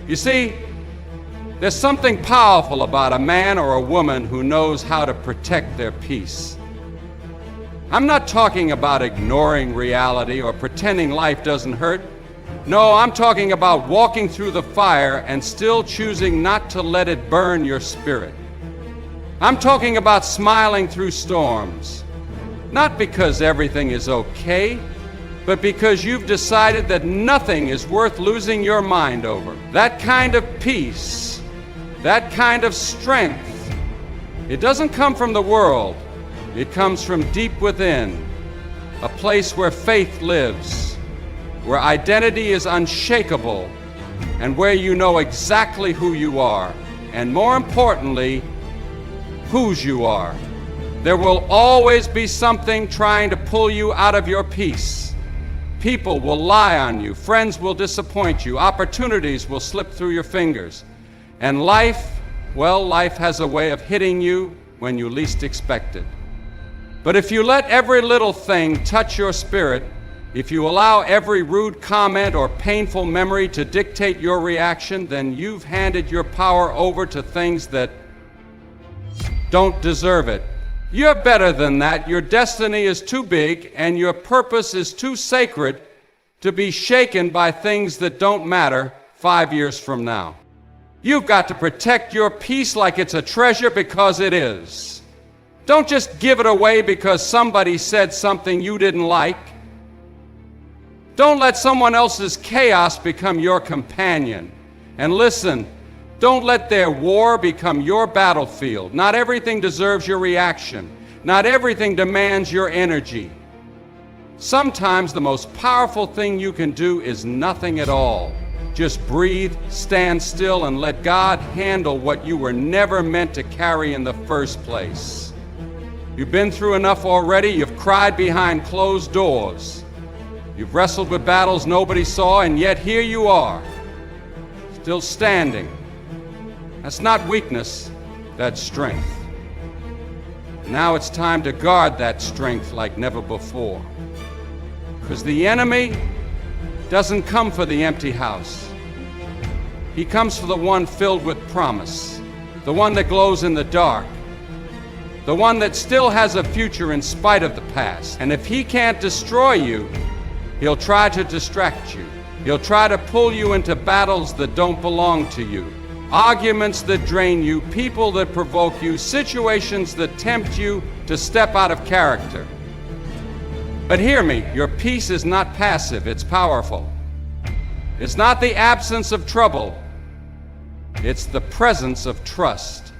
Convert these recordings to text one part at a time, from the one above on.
You see, there's something powerful about a man or a woman who knows how to protect their peace. I'm not talking about ignoring reality or pretending life doesn't hurt. No, I'm talking about walking through the fire and still choosing not to let it burn your spirit. I'm talking about smiling through storms, not because everything is okay, but because you've decided that nothing is worth losing your mind over. That kind of peace, that kind of strength, it doesn't come from the world. It comes from deep within, a place where faith lives, where identity is unshakable, and where you know exactly who you are, and more importantly, whose you are. There will always be something trying to pull you out of your peace. People will lie on you, friends will disappoint you, opportunities will slip through your fingers. And life, well, life has a way of hitting you when you least expect it. But if you let every little thing touch your spirit, if you allow every rude comment or painful memory to dictate your reaction, then you've handed your power over to things that don't deserve it. You're better than that. Your destiny is too big and your purpose is too sacred to be shaken by things that don't matter 5 years from now. You've got to protect your peace like it's a treasure, because it is. Don't just give it away because somebody said something you didn't like. Don't let someone else's chaos become your companion. And listen, don't let their war become your battlefield. Not everything deserves your reaction. Not everything demands your energy. Sometimes the most powerful thing you can do is nothing at all. Just breathe, stand still, and let God handle what you were never meant to carry in the first place. You've been through enough already. You've cried behind closed doors. You've wrestled with battles nobody saw, and yet here you are, still standing. That's not weakness, that's strength. Now it's time to guard that strength like never before. Because the enemy doesn't come for the empty house. He comes for the one filled with promise, the one that glows in the dark, the one that still has a future in spite of the past. And if he can't destroy you, he'll try to distract you. He'll try to pull you into battles that don't belong to you, arguments that drain you, people that provoke you, situations that tempt you to step out of character. But hear me, your peace is not passive, it's powerful. It's not the absence of trouble, it's the presence of trust.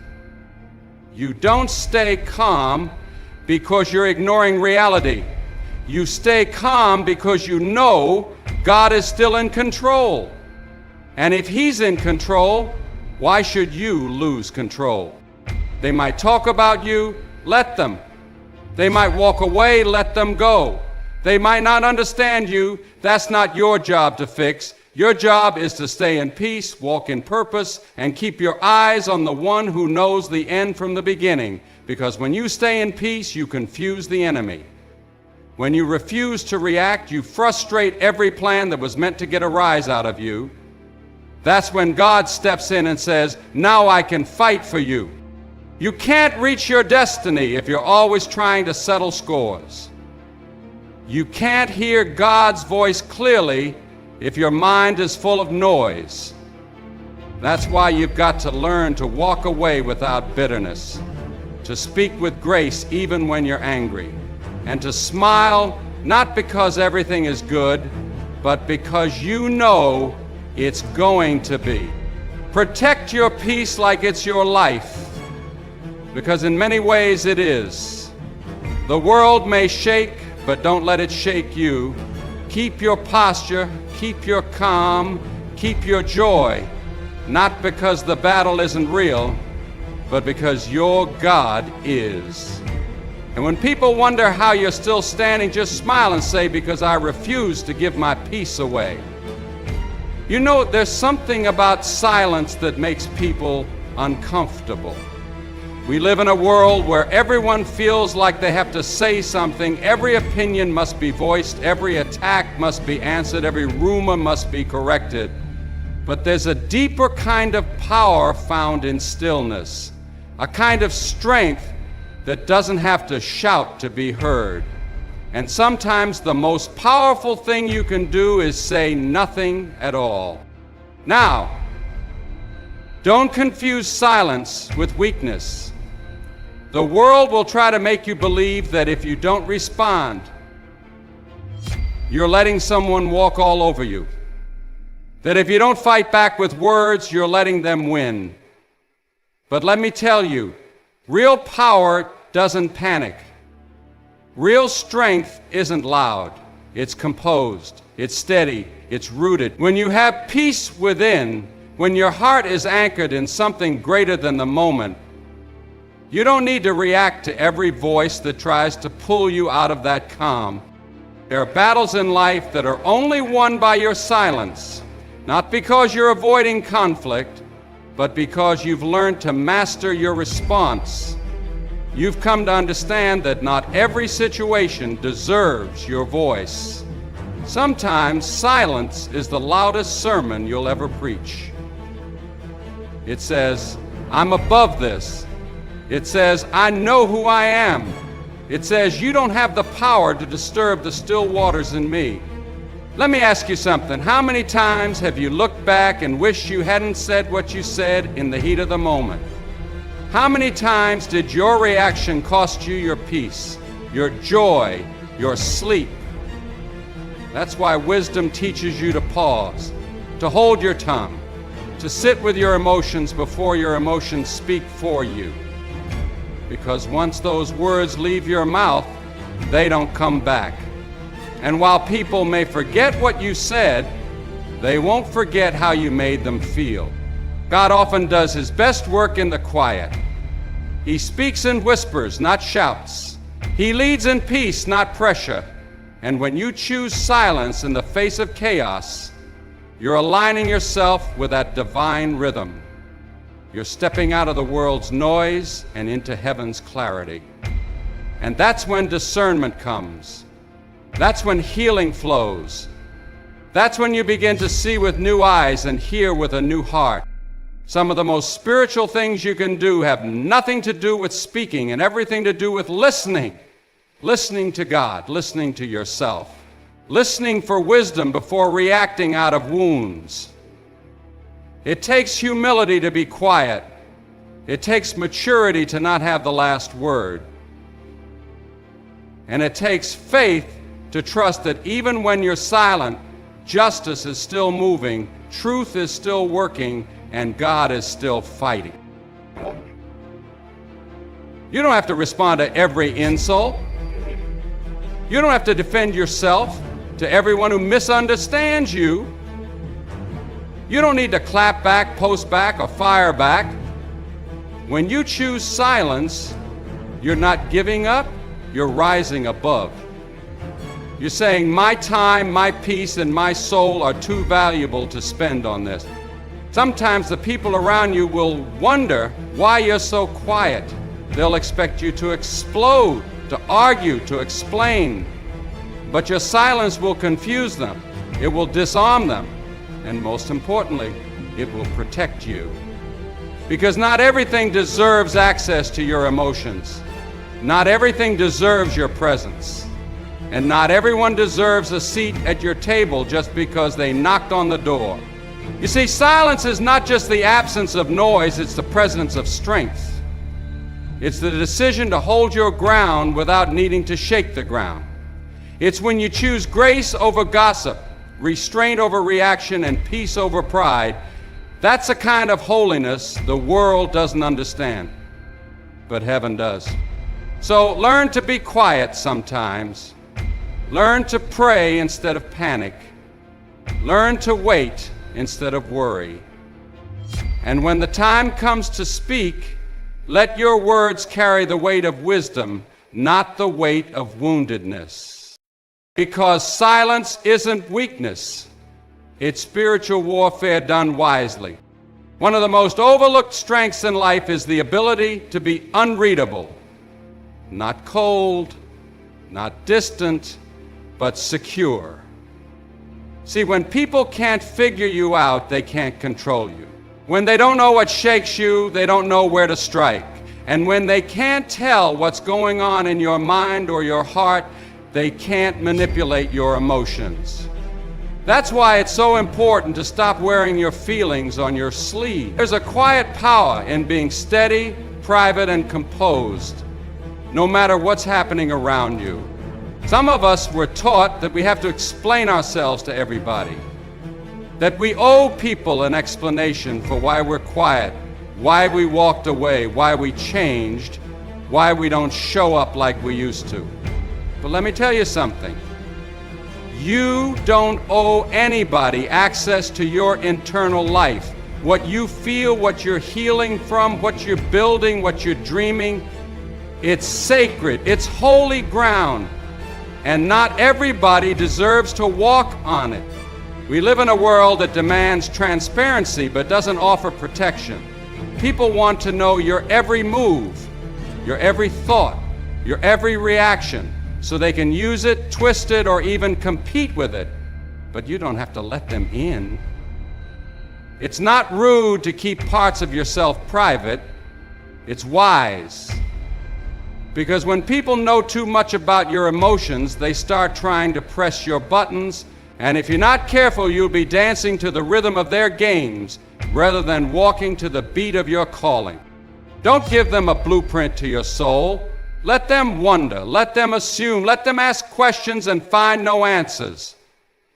You don't stay calm because you're ignoring reality. You stay calm because you know God is still in control. And if He's in control, why should you lose control? They might talk about you, let them. They might walk away, let them go. They might not understand you, that's not your job to fix. Your job is to stay in peace, walk in purpose, and keep your eyes on the one who knows the end from the beginning. Because when you stay in peace, you confuse the enemy. When you refuse to react, you frustrate every plan that was meant to get a rise out of you. That's when God steps in and says, now I can fight for you. You can't reach your destiny if you're always trying to settle scores. You can't hear God's voice clearly if your mind is full of noise. That's why you've got to learn to walk away without bitterness, to speak with grace even when you're angry, and to smile not because everything is good, but because you know it's going to be. Protect your peace like it's your life, because in many ways it is. The world may shake, but don't let it shake you. Keep your posture, keep your calm, keep your joy, not because the battle isn't real, but because your God is. And when people wonder how you're still standing, just smile and say, because I refuse to give my peace away. You know, there's something about silence that makes people uncomfortable. We live in a world where everyone feels like they have to say something. Every opinion must be voiced, every attack must be answered, every rumor must be corrected. But there's a deeper kind of power found in stillness, a kind of strength that doesn't have to shout to be heard. And sometimes the most powerful thing you can do is say nothing at all. Now, don't confuse silence with weakness. The world will try to make you believe that if you don't respond, you're letting someone walk all over you. That if you don't fight back with words, you're letting them win. But let me tell you, real power doesn't panic. Real strength isn't loud. It's composed. It's steady. It's rooted. When you have peace within, when your heart is anchored in something greater than the moment, you don't need to react to every voice that tries to pull you out of that calm. There are battles in life that are only won by your silence, not because you're avoiding conflict, but because you've learned to master your response. You've come to understand that not every situation deserves your voice. Sometimes silence is the loudest sermon you'll ever preach. It says, I'm above this. It says, I know who I am. It says, you don't have the power to disturb the still waters in me. Let me ask you something. How many times have you looked back and wished you hadn't said what you said in the heat of the moment? How many times did your reaction cost you your peace, your joy, your sleep? That's why wisdom teaches you to pause, to hold your tongue, to sit with your emotions before your emotions speak for you. Because once those words leave your mouth, they don't come back. And while people may forget what you said, they won't forget how you made them feel. God often does his best work in the quiet. He speaks in whispers, not shouts. He leads in peace, not pressure. And when you choose silence in the face of chaos, you're aligning yourself with that divine rhythm. You're stepping out of the world's noise and into heaven's clarity. And that's when discernment comes. That's when healing flows. That's when you begin to see with new eyes and hear with a new heart. Some of the most spiritual things you can do have nothing to do with speaking and everything to do with listening. Listening to God, listening to yourself. Listening for wisdom before reacting out of wounds. It takes humility to be quiet. It takes maturity to not have the last word. And it takes faith to trust that even when you're silent, justice is still moving, truth is still working, and God is still fighting. You don't have to respond to every insult. You don't have to defend yourself to everyone who misunderstands you. You don't need to clap back, post back, or fire back. When you choose silence, you're not giving up, you're rising above. You're saying, my time, my peace, and my soul are too valuable to spend on this. Sometimes the people around you will wonder why you're so quiet. They'll expect you to explode, to argue, to explain. But your silence will confuse them. It will disarm them. And most importantly, it will protect you. Because not everything deserves access to your emotions. Not everything deserves your presence. And not everyone deserves a seat at your table just because they knocked on the door. You see, silence is not just the absence of noise, it's the presence of strength. It's the decision to hold your ground without needing to shake the ground. It's when you choose grace over gossip, restraint over reaction, and peace over pride. That's a kind of holiness the world doesn't understand, but heaven does. So learn to be quiet sometimes. Learn to pray instead of panic. Learn to wait instead of worry. And when the time comes to speak, let your words carry the weight of wisdom, not the weight of woundedness. Because silence isn't weakness. It's spiritual warfare done wisely. One of the most overlooked strengths in life is the ability to be unreadable. Not cold, not distant, but secure. See, when people can't figure you out, they can't control you. When they don't know what shakes you, they don't know where to strike. And when they can't tell what's going on in your mind or your heart, they can't manipulate your emotions. That's why it's so important to stop wearing your feelings on your sleeve. There's a quiet power in being steady, private, and composed, no matter what's happening around you. Some of us were taught that we have to explain ourselves to everybody, that we owe people an explanation for why we're quiet, why we walked away, why we changed, why we don't show up like we used to. But let me tell you something. You don't owe anybody access to your internal life. What you feel, what you're healing from, what you're building, what you're dreaming, it's sacred, it's holy ground, and not everybody deserves to walk on it. We live in a world that demands transparency but doesn't offer protection. People want to know your every move, your every thought, your every reaction, so they can use it, twist it, or even compete with it. But you don't have to let them in. It's not rude to keep parts of yourself private. It's wise. Because when people know too much about your emotions, they start trying to press your buttons, and if you're not careful, you'll be dancing to the rhythm of their games rather than walking to the beat of your calling. Don't give them a blueprint to your soul. Let them wonder, let them assume, let them ask questions and find no answers.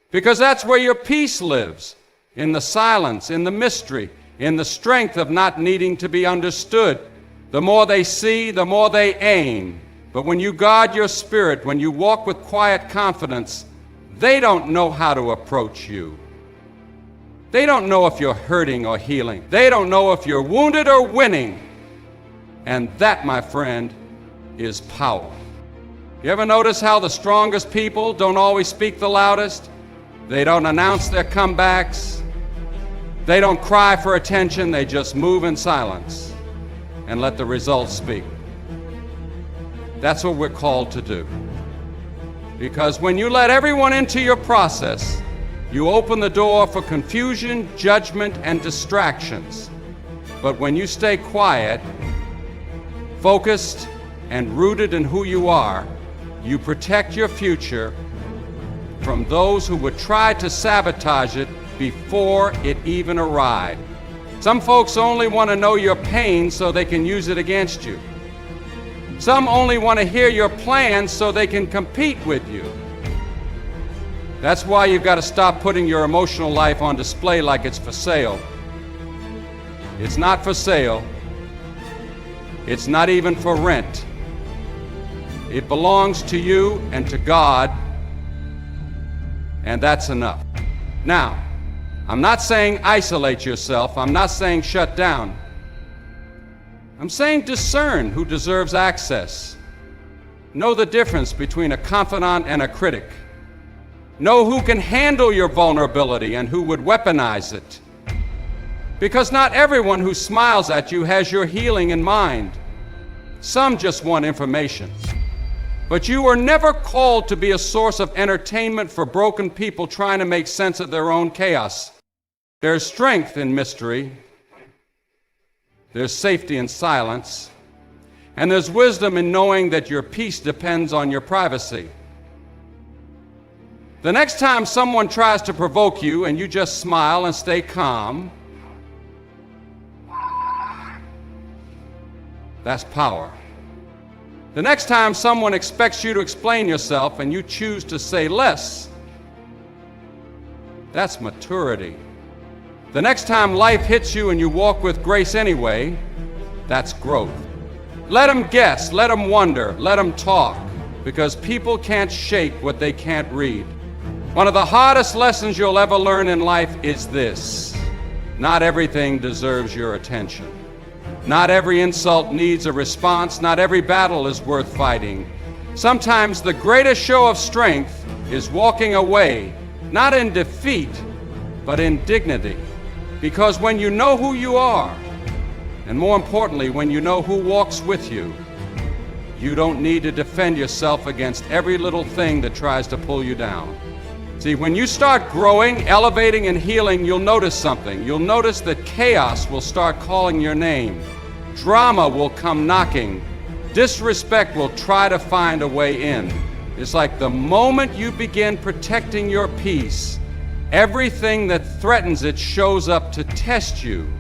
Because that's where your peace lives, in the silence, in the mystery, in the strength of not needing to be understood. The more they see, the more they aim. But when you guard your spirit, when you walk with quiet confidence, they don't know how to approach you. They don't know if you're hurting or healing. They don't know if you're wounded or winning. And that, my friend, is power. You ever notice how the strongest people don't always speak the loudest? They don't announce their comebacks. They don't cry for attention. They just move in silence and let the results speak. That's what we're called to do. Because when you let everyone into your process, you open the door for confusion, judgment, and distractions. But when you stay quiet, focused, and rooted in who you are, you protect your future from those who would try to sabotage it before it even arrived. Some folks only want to know your pain so they can use it against you. Some only want to hear your plans so they can compete with you. That's why you've got to stop putting your emotional life on display like it's for sale. It's not for sale. It's not even for rent. It belongs to you and to God, and that's enough. Now, I'm not saying isolate yourself. I'm not saying shut down. I'm saying discern who deserves access. Know the difference between a confidant and a critic. Know who can handle your vulnerability and who would weaponize it. Because not everyone who smiles at you has your healing in mind. Some just want information. But you were never called to be a source of entertainment for broken people trying to make sense of their own chaos. There's strength in mystery. There's safety in silence. And there's wisdom in knowing that your peace depends on your privacy. The next time someone tries to provoke you and you just smile and stay calm, that's power. The next time someone expects you to explain yourself and you choose to say less, that's maturity. The next time life hits you and you walk with grace anyway, that's growth. Let them guess, let them wonder, let them talk, because people can't shape what they can't read. One of the hardest lessons you'll ever learn in life is this: not everything deserves your attention. Not every insult needs a response. Not every battle is worth fighting. Sometimes the greatest show of strength is walking away, not in defeat, but in dignity. Because when you know who you are, and more importantly, when you know who walks with you, you don't need to defend yourself against every little thing that tries to pull you down. See, when you start growing, elevating, and healing, you'll notice something. You'll notice that chaos will start calling your name. Drama will come knocking. Disrespect will try to find a way in. It's like the moment you begin protecting your peace, everything that threatens it shows up to test you.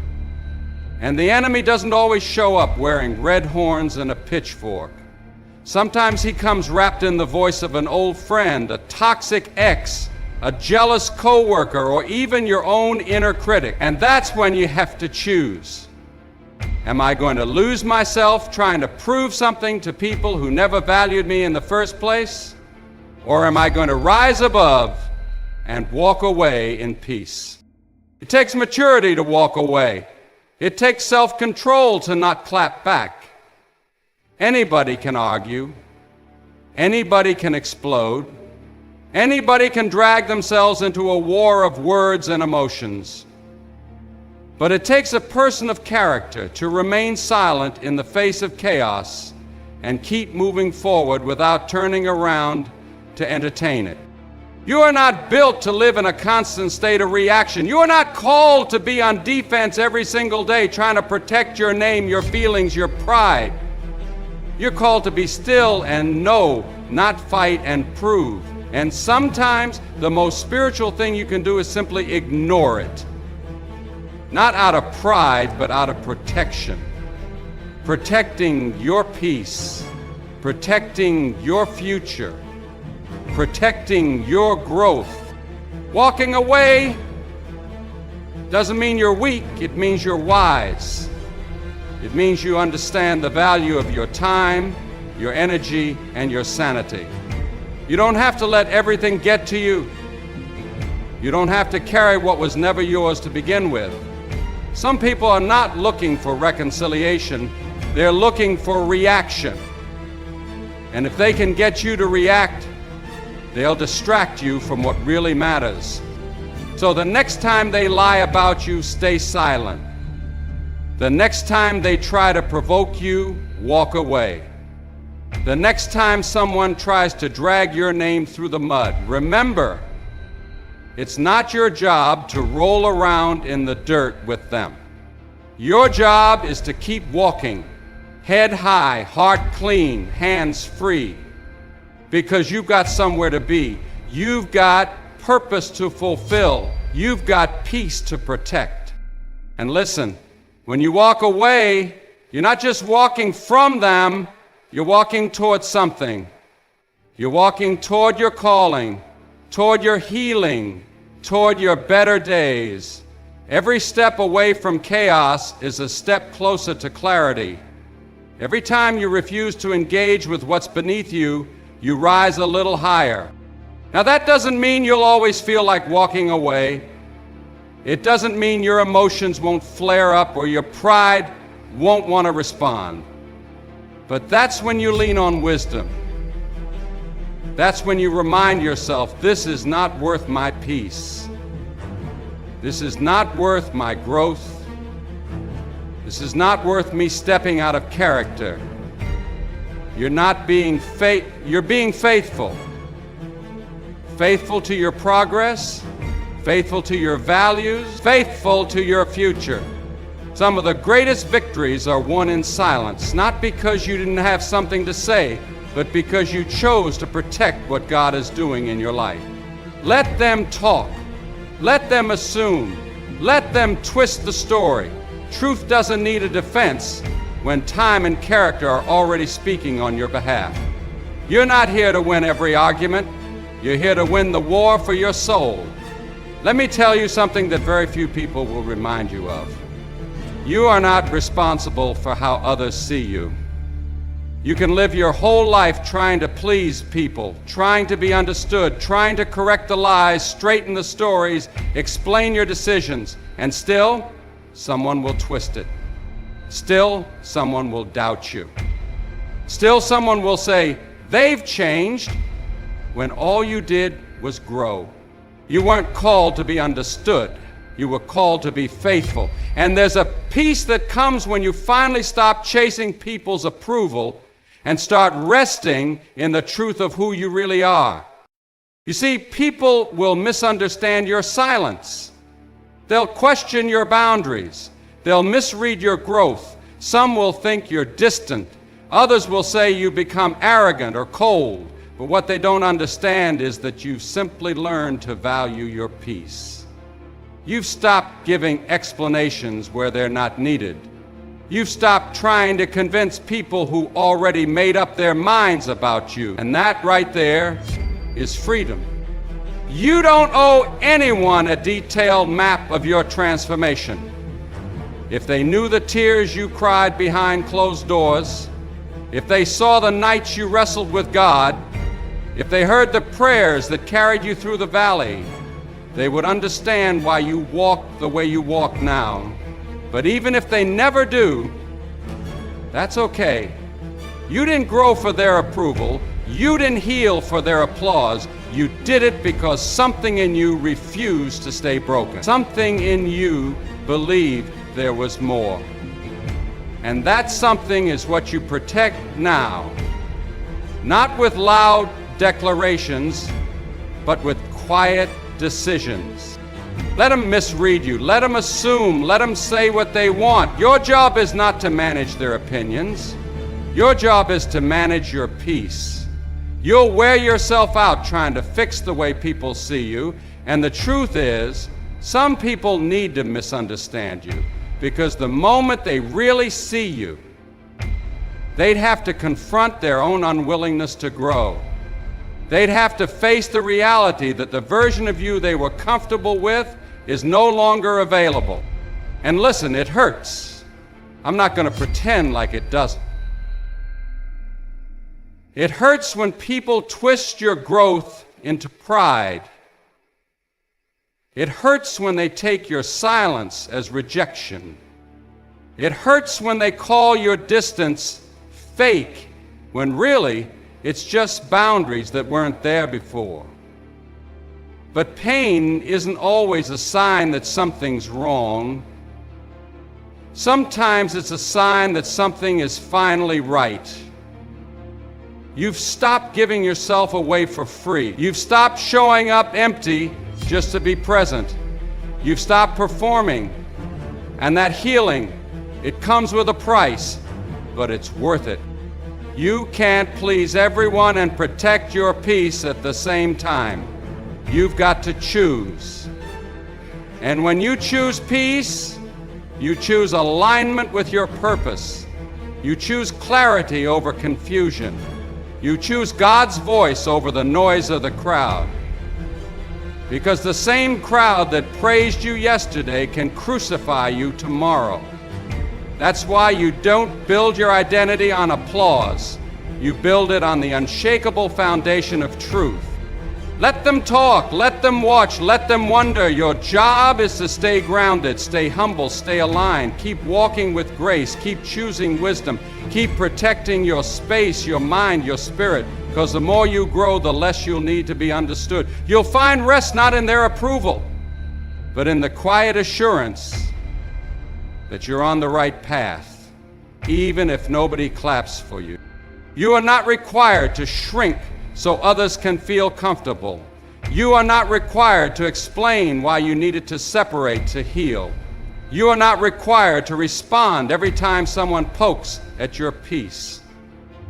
And the enemy doesn't always show up wearing red horns and a pitchfork. Sometimes he comes wrapped in the voice of an old friend, a toxic ex, a jealous coworker, or even your own inner critic. And that's when you have to choose. Am I going to lose myself trying to prove something to people who never valued me in the first place? Or am I going to rise above and walk away in peace? It takes maturity to walk away. It takes self-control to not clap back. Anybody can argue. Anybody can explode. Anybody can drag themselves into a war of words and emotions. But it takes a person of character to remain silent in the face of chaos and keep moving forward without turning around to entertain it. You are not built to live in a constant state of reaction. You are not called to be on defense every single day trying to protect your name, your feelings, your pride. You're called to be still and know, not fight and prove. And sometimes the most spiritual thing you can do is simply ignore it. Not out of pride, but out of protection. Protecting your peace, protecting your future, protecting your growth. Walking away doesn't mean you're weak, it means you're wise. It means you understand the value of your time, your energy, and your sanity. You don't have to let everything get to you. You don't have to carry what was never yours to begin with. Some people are not looking for reconciliation, they're looking for reaction. And if they can get you to react, they'll distract you from what really matters. So the next time they lie about you, stay silent. The next time they try to provoke you, walk away. The next time someone tries to drag your name through the mud, remember, it's not your job to roll around in the dirt with them. Your job is to keep walking, head high, heart clean, hands free, because you've got somewhere to be. You've got purpose to fulfill. You've got peace to protect. And listen, when you walk away, you're not just walking from them, you're walking toward something. You're walking toward your calling, toward your healing, toward your better days. Every step away from chaos is a step closer to clarity. Every time you refuse to engage with what's beneath you, you rise a little higher. Now that doesn't mean you'll always feel like walking away. It doesn't mean your emotions won't flare up or your pride won't want to respond. But that's when you lean on wisdom. That's when you remind yourself, this is not worth my peace. This is not worth my growth. This is not worth me stepping out of character. You're being faithful. Faithful to your progress, faithful to your values, faithful to your future. Some of the greatest victories are won in silence, not because you didn't have something to say, but because you chose to protect what God is doing in your life. Let them talk. Let them assume. Let them twist the story. Truth doesn't need a defense when time and character are already speaking on your behalf. You're not here to win every argument. You're here to win the war for your soul. Let me tell you something that very few people will remind you of. You are not responsible for how others see you. You can live your whole life trying to please people, trying to be understood, trying to correct the lies, straighten the stories, explain your decisions, and still, someone will twist it. Still, someone will doubt you. Still, someone will say, they've changed, when all you did was grow. You weren't called to be understood. You were called to be faithful. And there's a peace that comes when you finally stop chasing people's approval and start resting in the truth of who you really are. You see, people will misunderstand your silence. They'll question your boundaries. They'll misread your growth. Some will think you're distant. Others will say you become arrogant or cold. But what they don't understand is that you've simply learned to value your peace. You've stopped giving explanations where they're not needed. You've stopped trying to convince people who already made up their minds about you. And that right there is freedom. You don't owe anyone a detailed map of your transformation. If they knew the tears you cried behind closed doors, if they saw the nights you wrestled with God, if they heard the prayers that carried you through the valley, they would understand why you walk the way you walk now. But even if they never do, that's okay. You didn't grow for their approval. You didn't heal for their applause. You did it because something in you refused to stay broken. Something in you believed there was more. And that something is what you protect now. Not with loud declarations, but with quiet decisions. Let them misread you. Let them assume. Let them say what they want. Your job is not to manage their opinions. Your job is to manage your peace. You'll wear yourself out trying to fix the way people see you, and the truth is, some people need to misunderstand you, because the moment they really see you, they'd have to confront their own unwillingness to grow. They'd have to face the reality that the version of you they were comfortable with is no longer available. And listen, it hurts. I'm not going to pretend like it doesn't. It hurts when people twist your growth into pride. It hurts when they take your silence as rejection. It hurts when they call your distance fake, when really it's just boundaries that weren't there before. But pain isn't always a sign that something's wrong. Sometimes it's a sign that something is finally right. You've stopped giving yourself away for free. You've stopped showing up empty just to be present. You've stopped performing. And that healing, it comes with a price, but it's worth it. You can't please everyone and protect your peace at the same time. You've got to choose. And when you choose peace, you choose alignment with your purpose. You choose clarity over confusion. You choose God's voice over the noise of the crowd. Because the same crowd that praised you yesterday can crucify you tomorrow. That's why you don't build your identity on applause. You build it on the unshakable foundation of truth. Let them talk, let them watch, let them wonder. Your job is to stay grounded, stay humble, stay aligned. Keep walking with grace, keep choosing wisdom, keep protecting your space, your mind, your spirit, because the more you grow, the less you'll need to be understood. You'll find rest not in their approval, but in the quiet assurance that you're on the right path, even if nobody claps for you. You are not required to shrink so others can feel comfortable. You are not required to explain why you needed to separate to heal. You are not required to respond every time someone pokes at your peace.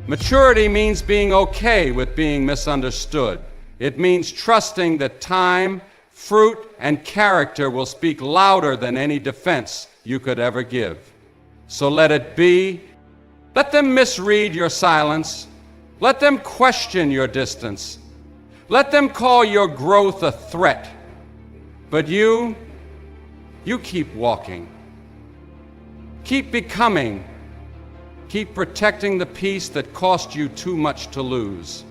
Maturity means being okay with being misunderstood. It means trusting that time, fruit, and character will speak louder than any defense you could ever give. So let it be. Let them misread your silence. Let them question your distance. Let them call your growth a threat. But you keep walking. Keep becoming. Keep protecting the peace that cost you too much to lose.